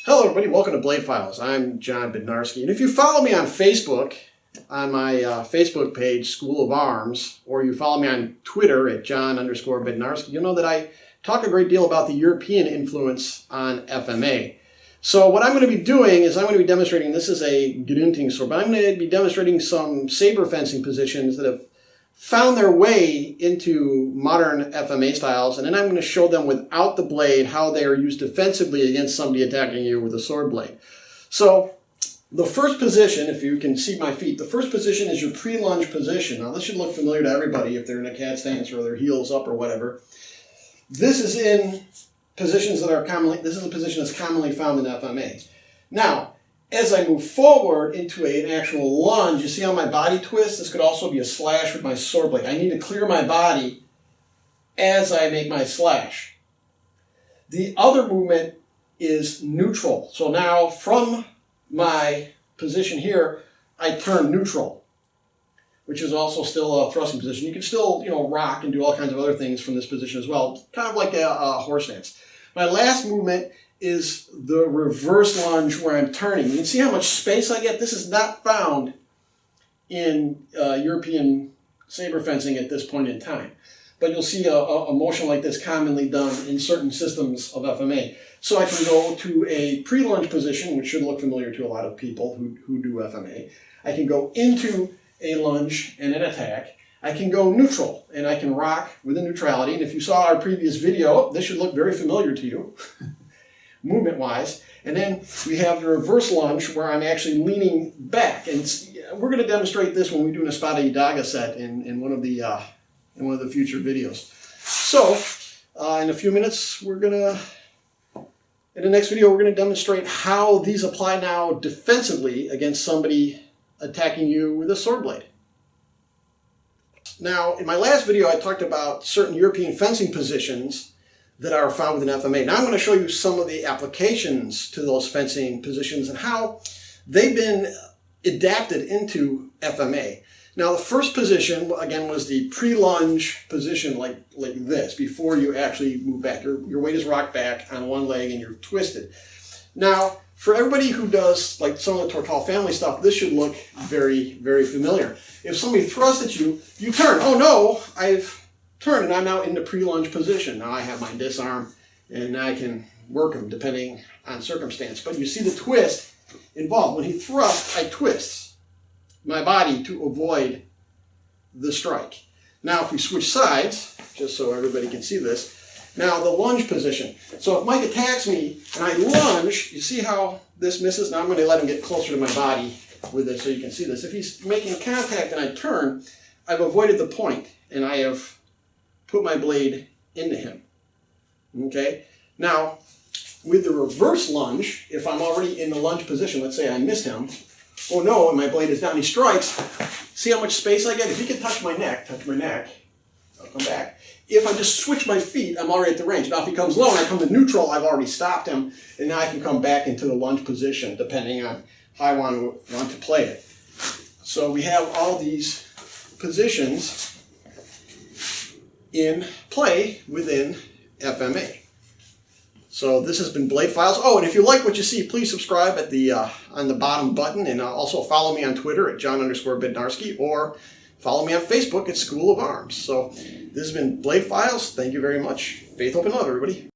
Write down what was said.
Hello everybody, welcome to Bladefiles. I'm John Bednarski, and if you follow me on Facebook, on my Facebook page, School of Arms, or you follow me on Twitter at John_Bednarski, you'll know that I talk a great deal about the European influence on FMA. So what I'm going to be doing is I'm going to be demonstrating, this is a grunting sword, but I'm going to be demonstrating some saber fencing positions that have found their way into modern FMA styles, and then I'm going to show them without the blade how they are used defensively against somebody attacking you with a sword blade. So the first position, if you can see my feet, the first position is your pre-lunge position. Now this should look familiar to everybody if they're in a cat stance or their heels up or whatever. This is in positions that are commonly, this is a position that's commonly found in FMA. Now, as I move forward into an actual lunge, you see how my body twists? This could also be a slash with my sword blade. I need to clear my body as I make my slash. The other movement is neutral. So now from my position here, I turn neutral, which is also still a thrusting position. You can still, rock and do all kinds of other things from this position as well, kind of like a horse stance. My last movement is the reverse lunge where I'm turning. You can see how much space I get. This is not found in European saber fencing at this point in time. But you'll see a motion like this commonly done in certain systems of FMA. So I can go to a pre-lunge position, which should look familiar to a lot of people who do FMA. I can go into a lunge and an attack. I can go neutral, and I can rock with a neutrality. And if you saw our previous video, this should look very familiar to you. Movement-wise, and then we have the reverse lunge where I'm actually leaning back, and we're going to demonstrate this when we do an Espada y Daga set in one of the future videos. So, in a few minutes, in the next video, we're going to demonstrate how these apply now defensively against somebody attacking you with a sword blade. Now, in my last video, I talked about certain European fencing positions that are found within FMA. Now I'm going to show you some of the applications to those fencing positions and how they've been adapted into FMA. Now the first position, again, was the pre-lunge position like this, before you actually move back. Your weight is rocked back on one leg and you're twisted. Now, for everybody who does like some of the Tortal family stuff, this should look very, very familiar. If somebody thrusts at you, you turn. Oh no, I've turn, and I'm now in the pre-lunge position. Now I have my disarm, and I can work him depending on circumstance. But you see the twist involved. When he thrusts, I twist my body to avoid the strike. Now if we switch sides, just so everybody can see this, now the lunge position. So if Mike attacks me and I lunge, you see how this misses? Now I'm going to let him get closer to my body with it so you can see this. If he's making contact and I turn, I've avoided the point, and I have put my blade into him. Okay? Now, with the reverse lunge, if I'm already in the lunge position, let's say I missed him, oh no, and my blade is down, he strikes, see how much space I get? If he can touch my neck, I'll come back. If I just switch my feet, I'm already at the range. Now if he comes low and I come to neutral, I've already stopped him, and now I can come back into the lunge position, depending on how I want to play it. So we have all these positions in play within FMA. So this has been Bladefiles. Oh, and if you like what you see, please subscribe at the on the bottom button, and also follow me on Twitter at John_Bednarski, or follow me on Facebook at School of Arms. So this has been Bladefiles. Thank you very much. Faith, hope, and love, everybody.